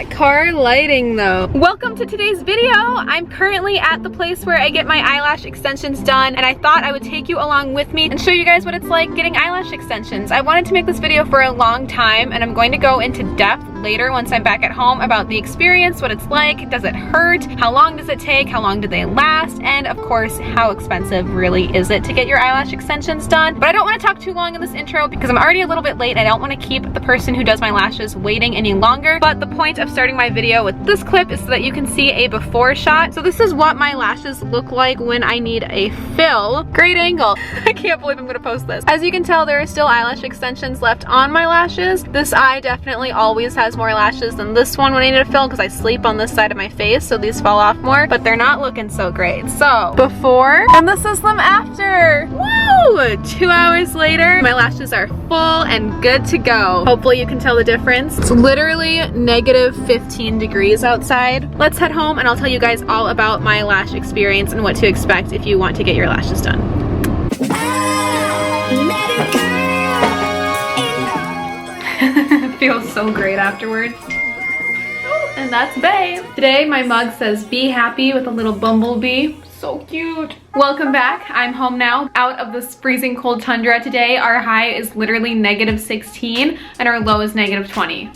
that car lighting though. Welcome to today's video. I'm currently at the place where I get my eyelash extensions done, and I thought I would take you along with me and show you guys what it's like getting eyelash extensions. I wanted to make this video for a long time, and I'm going to go into depth later once I'm back at home about the experience, what it's like, does it hurt, how long does it take, how long do they last, and of course, how expensive really is it to get your eyelash extensions done. But I don't want to talk too long in this intro because I'm already a little bit late. I don't want to keep the person who does my lashes waiting any longer, but the point of starting my video with this clip is so that you can see a before shot. So this is what my lashes look like when I need a fill. Great angle. I can't believe I'm gonna post this. As you can tell, there are still eyelash extensions left on my lashes. This eye definitely always has more lashes than this one when I need a fill because I sleep on this side of my face, so these fall off more, but they're not looking so great. So before, and this is them after. Woo! 2 hours later, my lashes are full and good to go. Hopefully you can tell the difference. It's literally negative 15 degrees outside. Let's head home and I'll tell you guys all about my lash experience and what to expect if you want to get your lashes done. Feels so great afterwards. Oh, and that's Bae. Today my mug says be happy with a little bumblebee. So cute. Welcome back. I'm home now, out of this freezing cold tundra. Today our high is literally negative 16 and our low is negative 20.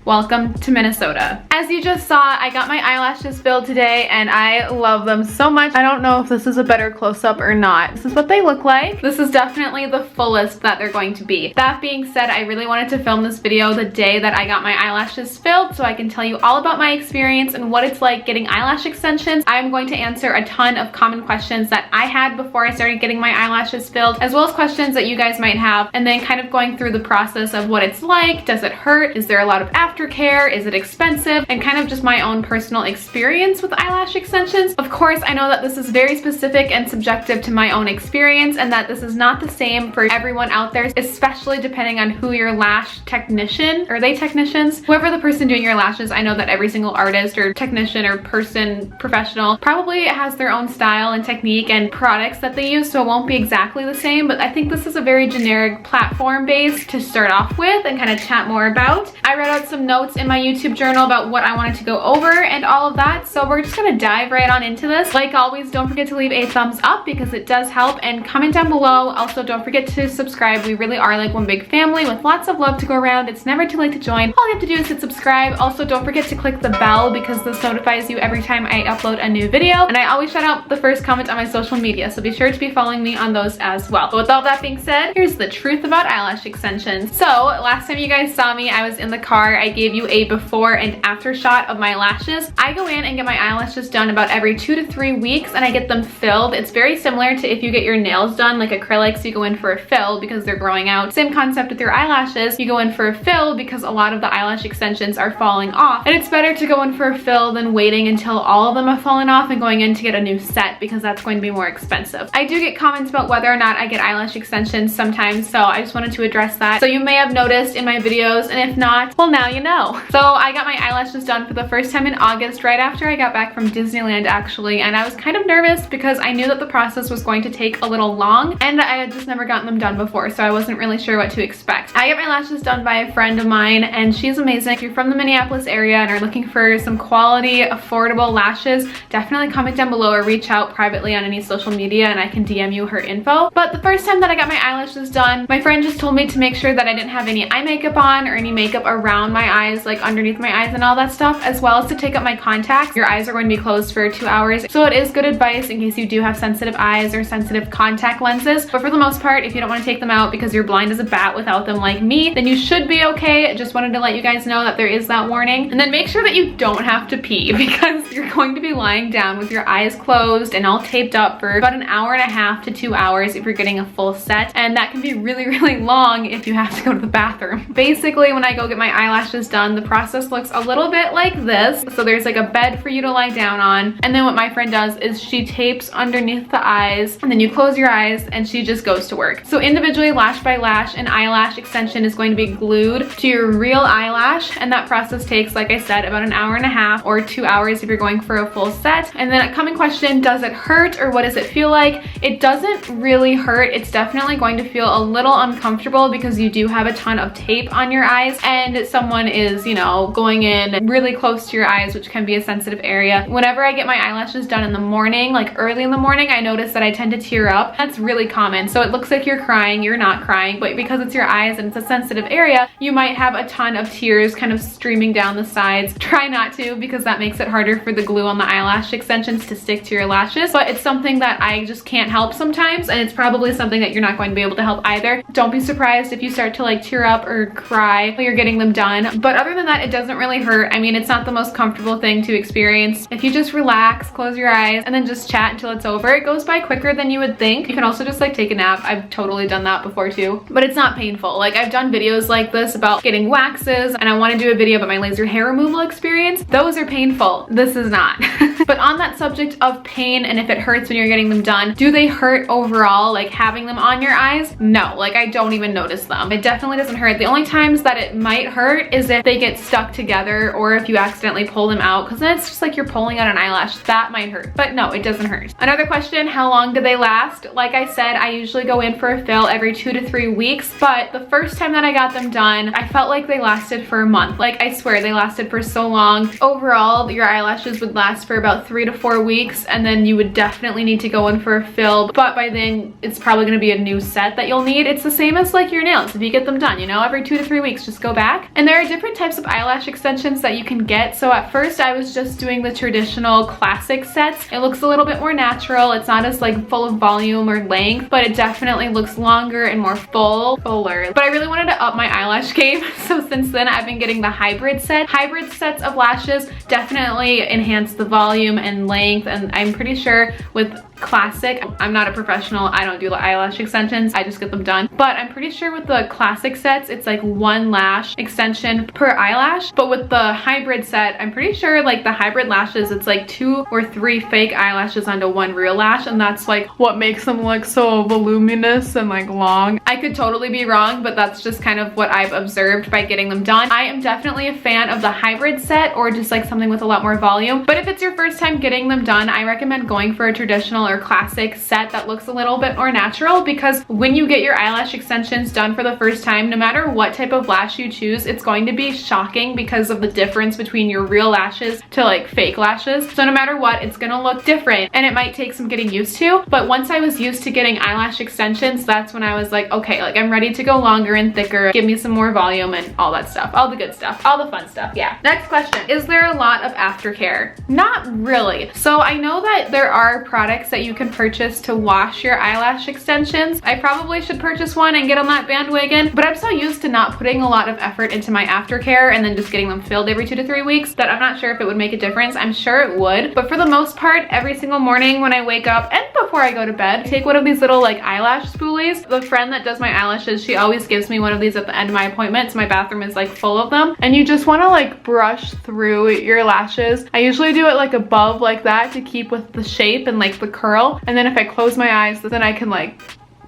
Welcome to Minnesota. As you just saw, I got my eyelashes filled today and I love them so much. I don't know if this is a better close-up or not. This is what they look like. This is definitely the fullest that they're going to be. That being said, I really wanted to film this video the day that I got my eyelashes filled so I can tell you all about my experience and what it's like getting eyelash extensions. I'm going to answer a ton of common questions that I had before I started getting my eyelashes filled, as well as questions that you guys might have, and then kind of going through the process of what it's like. Does it hurt? Is there a lot of aftercare? Is it expensive? And kind of just my own personal experience with eyelash extensions. Of course, I know that this is very specific and subjective to my own experience and that this is not the same for everyone out there, especially depending on who your lash technician, are they technicians? Whoever the person doing your lashes, I know that every single artist or technician or person, professional, probably has their own style and technique and products that they use, so it won't be exactly the same, but I think this is a very generic platform base to start off with and kind of chat more about. I wrote out some notes in my YouTube journal about what I wanted to go over and all of that, so we're just gonna dive right on into this. Like always, don't forget to leave a thumbs up because it does help, and comment down below. Also, don't forget to subscribe. We really are like one big family with lots of love to go around. It's never too late to join. All you have to do is hit subscribe. Also, don't forget to click the bell because this notifies you every time I upload a new video, and I always shout out the first comment on my social media, so be sure to be following me on those as well. But with all that being said, here's the truth about eyelash extensions. So last time you guys saw me, I was in the car. I gave you a before and after shot of my lashes. I go in and get my eyelashes done about every 2 to 3 weeks, and I get them filled. It's very similar to if you get your nails done like acrylics. You go in for a fill because they're growing out. Same concept with your eyelashes. You go in for a fill because a lot of the eyelash extensions are falling off, and it's better to go in for a fill than waiting until all of them have fallen off and going in to get a new set because that's going to be more expensive. I do get comments about whether or not I get eyelash extensions sometimes, so I just wanted to address that. So you may have noticed in my videos, and if not, well, now you know. So I got my eyelashes done for the first time in August, right after I got back from Disneyland actually, and I was kind of nervous because I knew that the process was going to take a little long and I had just never gotten them done before, so I wasn't really sure what to expect. I got my lashes done by a friend of mine and she's amazing. If you're from the Minneapolis area and are looking for some quality, affordable lashes, definitely comment down below or reach out privately on any social media and I can DM you her info. But the first time that I got my eyelashes done, my friend just told me to make sure that I didn't have any eye makeup on or any makeup around my eyes, like underneath my eyes and all that stuff, as well as to take up my contacts. Your eyes are going to be closed for 2 hours, so it is good advice in case you do have sensitive eyes or sensitive contact lenses. But for the most part, if you don't want to take them out because you're blind as a bat without them like me, then you should be okay. Just wanted to let you guys know that there is that warning. And then make sure that you don't have to pee because you're going to be lying down with your eyes closed and all taped up for about an hour and a half to 2 hours if you're getting a full set, and that can be really, really long if you have to go to the bathroom. Basically, when I go get my eyelashes done, the process looks a little bit like this. So there's like a bed for you to lie down on, and then what my friend does is she tapes underneath the eyes, and then you close your eyes and she just goes to work. So individually, lash by lash, an eyelash extension is going to be glued to your real eyelash, and that process takes, like I said, about an hour and a half or 2 hours if you're going for a full set. And then a common question, does it hurt or what does it feel like? It doesn't really hurt. It's definitely going to feel a little uncomfortable because you do have a ton of tape on your eyes, and someone one is, you know, going in really close to your eyes, which can be a sensitive area. Whenever I get my eyelashes done in the morning, like early in the morning, I notice that I tend to tear up. That's really common. So it looks like you're crying, you're not crying, but because it's your eyes and it's a sensitive area, you might have a ton of tears kind of streaming down the sides. Try not to, because that makes it harder for the glue on the eyelash extensions to stick to your lashes, but it's something that I just can't help sometimes, and it's probably something that you're not going to be able to help either. Don't be surprised if you start to like tear up or cry while you're getting them done, but other than that, it doesn't really hurt. I mean, it's not the most comfortable thing to experience. If you just relax, close your eyes, and then just chat until it's over, it goes by quicker than you would think. You can also just like take a nap. I've totally done that before too, but it's not painful. Like, I've done videos like this about getting waxes, and I want to do a video about my laser hair removal experience. Those are painful. This is not. But on that subject of pain and if it hurts when you're getting them done, do they hurt overall, like having them on your eyes? No, like I don't even notice them. It definitely doesn't hurt. The only times that it might hurt is if they get stuck together or if you accidentally pull them out, because then it's just like you're pulling out an eyelash. That might hurt, but no, it doesn't hurt. Another question, how long do they last? Like I said, I usually go in for a fill every 2 to 3 weeks, but the first time that I got them done, I felt like they lasted for a month. Like, I swear they lasted for so long. Overall, your eyelashes would last for about 3 to 4 weeks, and then you would definitely need to go in for a fill, but by then it's probably going to be a new set that you'll need. It's the same as like your nails. If you get them done, you know, every 2 to 3 weeks, just go back. And there are different types of eyelash extensions that you can get. So at first I was just doing the traditional classic sets. It looks a little bit more natural. It's not as like full of volume or length, but it definitely looks longer and more fuller. But I really wanted to up my eyelash game, so since then I've been getting the hybrid set. Hybrid sets of lashes definitely enhance the volume and length, and I'm pretty sure with classic, I'm not a professional, I don't do the eyelash extensions, I just get them done, but I'm pretty sure with the classic sets it's like 1 lash extension per eyelash, but with the hybrid set, I'm pretty sure like the hybrid lashes, it's like 2 or 3 fake eyelashes onto 1 real lash, and that's like what makes them look so voluminous and like long. I could totally be wrong, but that's just kind of what I've observed by getting them done. I am definitely a fan of the hybrid set or just like something with a lot more volume, but if it's your first time getting them done, I recommend going for a traditional or classic set that looks a little bit more natural, because when you get your eyelash extensions done for the first time, no matter what type of lash you choose, it's going to be shocking because of the difference between your real lashes to like fake lashes. So no matter what, it's gonna look different, and it might take some getting used to, but once I was used to getting eyelash extensions, that's when I was like, okay, like I'm ready to go longer and thicker, give me some more volume and all that stuff, all the good stuff, all the fun stuff. Yeah. Next question, is there a lot of aftercare? Not really. So I know that there are products that you can purchase to wash your eyelash extensions. I probably should purchase one and get on that bandwagon, but I'm so used to not putting a lot of effort into my aftercare and then just getting them filled every 2 to 3 weeks that I'm not sure if it would make a difference. I'm sure it would, but for the most part, every single morning when I wake up and before I go to bed, I take one of these little like eyelash spoolies. The friend that does my eyelashes, she always gives me one of these at the end of my appointments. My bathroom is like full of them, and you just want to like brush through your lashes. I usually do it like above like that to keep with the shape and like the curl, and then if I close my eyes, then I can like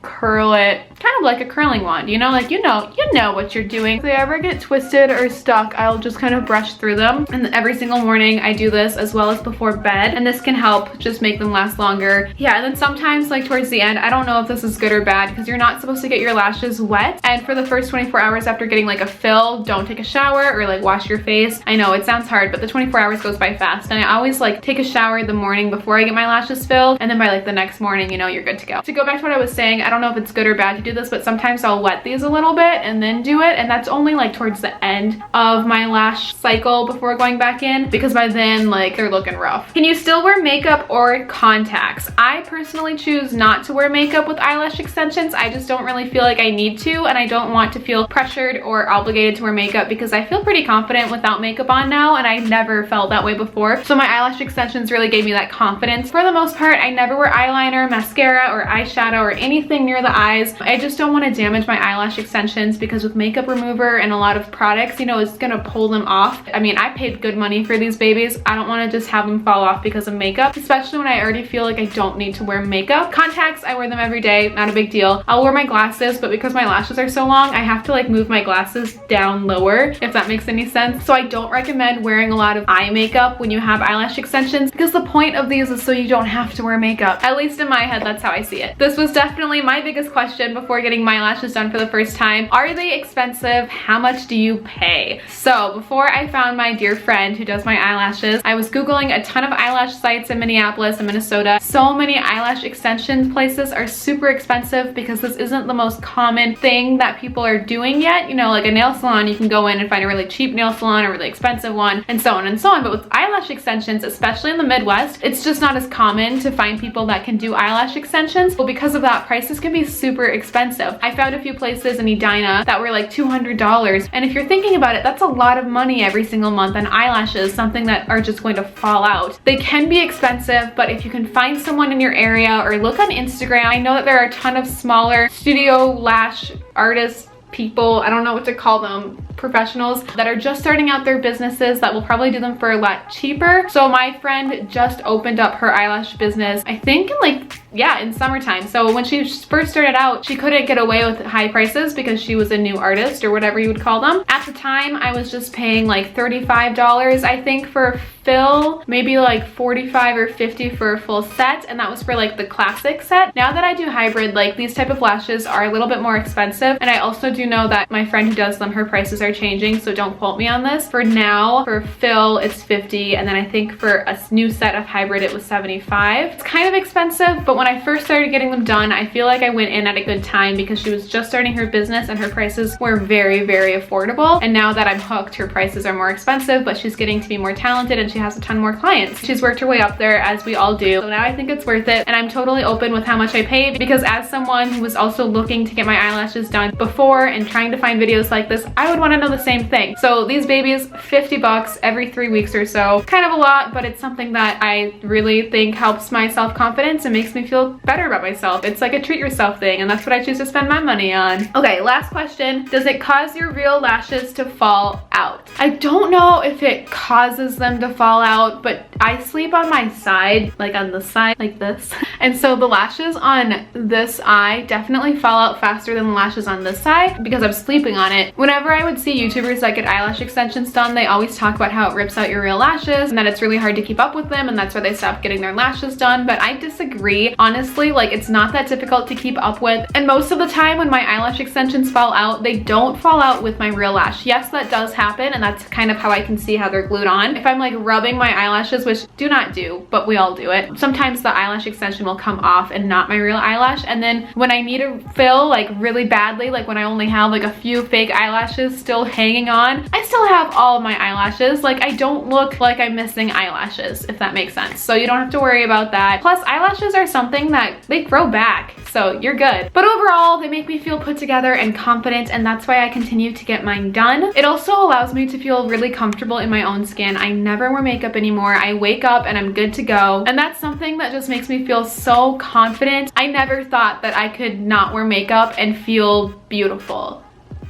curl it kind of like a curling wand, you know, like you know what you're doing. If they ever get twisted or stuck, I'll just kind of brush through them, and every single morning I do this as well as before bed, and this can help just make them last longer. Yeah, and then sometimes like towards the end, I don't know if this is good or bad because you're not supposed to get your lashes wet, and for the first 24 hours after getting like a fill, don't take a shower or like wash your face. I know it sounds hard, but the 24 hours goes by fast, and I always like take a shower the morning before I get my lashes filled, and then by like the next morning, you know, you're good to go. To go back to what I was saying, I don't know if it's good or bad to do this, but sometimes I'll wet these a little bit and then do it, and that's only like towards the end of my lash cycle before going back in, because by then like they're looking rough. Can you still wear makeup or contacts? I personally choose not to wear makeup with eyelash extensions. I just don't really feel like I need to, and I don't want to feel pressured or obligated to wear makeup because I feel pretty confident without makeup on now, and I never felt that way before. So my eyelash extensions really gave me that confidence. For the most part, I never wear eyeliner, mascara, or eyeshadow or anything near the eyes. I just don't want to damage my eyelash extensions because with makeup remover and a lot of products, you know, it's gonna pull them off. I mean, I paid good money for these babies. I don't want to just have them fall off because of makeup, especially when I already feel like I don't need to wear makeup. Contacts, I wear them every day, not a big deal. I'll wear my glasses, but because my lashes are so long, I have to like move my glasses down lower, if that makes any sense. So I don't recommend wearing a lot of eye makeup when you have eyelash extensions, because the point of these is so you don't have to wear makeup. At least in my head, that's how I see it. This was definitely my biggest question before before getting my lashes done for the first time. Are they expensive? How much do you pay? So before I found my dear friend who does my eyelashes, I was Googling a ton of eyelash sites in Minneapolis and Minnesota. So many eyelash extension places are super expensive because this isn't the most common thing that people are doing yet. You know, like a nail salon, you can go in and find a really cheap nail salon, a really expensive one, and so on and so on. But with eyelash extensions, especially in the Midwest, it's just not as common to find people that can do eyelash extensions. Well, because of that, prices can be super expensive. I found a few places in Edina that were like $200. And if you're thinking about it, that's a lot of money every single month on eyelashes, something that are just going to fall out. They can be expensive, but if you can find someone in your area or look on Instagram, I know that there are a ton of smaller studio lash artists, people, I don't know what to call them, professionals that are just starting out their businesses that will probably do them for a lot cheaper. So my friend just opened up her eyelash business, I think in like, yeah, in summertime. So when she first started out, she couldn't get away with high prices because she was a new artist or whatever you would call them. At the time, I was just paying like $35, I think, for a fill, maybe like 45 or 50 for a full set, and that was for like the classic set. Now that I do hybrid, like these type of lashes are a little bit more expensive, and I also do know that my friend who does them, her prices are changing, so don't quote me on this. For now, for fill, it's 50, and then I think for a new set of hybrid, it was 75. It's kind of expensive, but when I first started getting them done, I feel like I went in at a good time because she was just starting her business and her prices were very, very affordable. And now that I'm hooked, her prices are more expensive, but she's getting to be more talented and she has a ton more clients. She's worked her way up there, as we all do. So now I think it's worth it, and I'm totally open with how much I pay because as someone who was also looking to get my eyelashes done before and trying to find videos like this, I would want to know the same thing. So these babies, 50 bucks every 3 weeks or so. Kind of a lot, but it's something that I really think helps my self-confidence and makes me feel better about myself. It's like a treat yourself thing, and that's what I choose to spend my money on. Okay, last question. Does it cause your real lashes to fall out? I don't know if it causes them to fall out, but I sleep on my side, like on the side like this. And so the lashes on this eye definitely fall out faster than the lashes on this side because I'm sleeping on it. Whenever I would see YouTubers that get eyelash extensions done, they always talk about how it rips out your real lashes and that it's really hard to keep up with them, and that's why they stop getting their lashes done. But I disagree. Honestly, like it's not that difficult to keep up with. And most of the time when my eyelash extensions fall out, they don't fall out with my real lash. Yes, that does happen, and that's kind of how I can see how they're glued on. If I'm like rubbing my eyelashes, which do not do, but we all do it, sometimes the eyelash extension will come off and not my real eyelash. And then when I need to fill like really badly, like when I only have like a few fake eyelashes still hanging on, I still have all of my eyelashes. Like I don't look like I'm missing eyelashes, if that makes sense. So you don't have to worry about that. Plus eyelashes are something that they grow back, so you're good. But overall, they make me feel put together and confident, and that's why I continue to get mine done. It also allows me to feel really comfortable in my own skin. I never wear makeup anymore. I wake up and I'm good to go, and that's something that just makes me feel so confident. I never thought that I could not wear makeup and feel beautiful,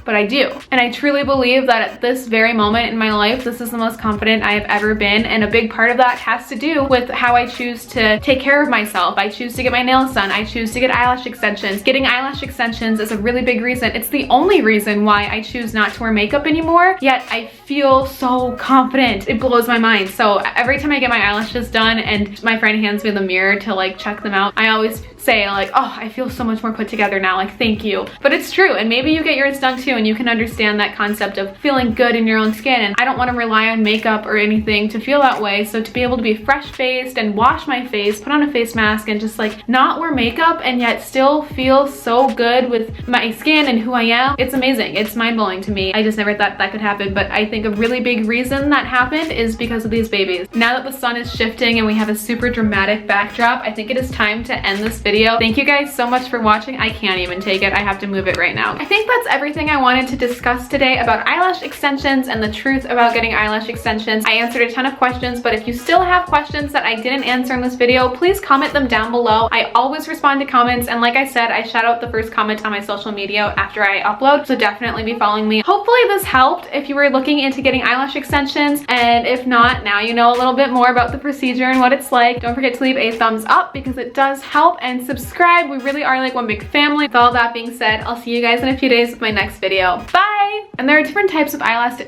but I do. And I truly believe that at this very moment in my life, this is the most confident I have ever been. And a big part of that has to do with how I choose to take care of myself. I choose to get my nails done. I choose to get eyelash extensions. Getting eyelash extensions is a really big reason. It's the only reason why I choose not to wear makeup anymore, yet I feel so confident. It blows my mind. So every time I get my eyelashes done and my friend hands me the mirror to like check them out, I always say like, oh, I feel so much more put together now, like thank you. But it's true, and maybe you get yours done too and you can understand that concept of feeling good in your own skin. And I don't want to rely on makeup or anything to feel that way, so to be able to be fresh faced and wash my face, put on a face mask, and just like not wear makeup and yet still feel so good with my skin and who I am, it's amazing. It's mind-blowing to me. I just never thought that could happen, but I think a really big reason that happened is because of these babies. Now that the sun is shifting and we have a super dramatic backdrop, I think it is time to end this video. Thank you guys so much for watching. I can't even take it. I have to move it right now. I think that's everything I wanted to discuss today about eyelash extensions and the truth about getting eyelash extensions. I answered a ton of questions, but if you still have questions that I didn't answer in this video, please comment them down below. I always respond to comments, and like I said, I shout out the first comment on my social media after I upload, so definitely be following me. Hopefully this helped if you were looking into getting eyelash extensions, and if not, now you know a little bit more about the procedure and what it's like. Don't forget to leave a thumbs up because it does help, and subscribe. We really are like one big family. With all that being said, I'll see you guys in a few days with my next video. Bye! And there are different types of eyelash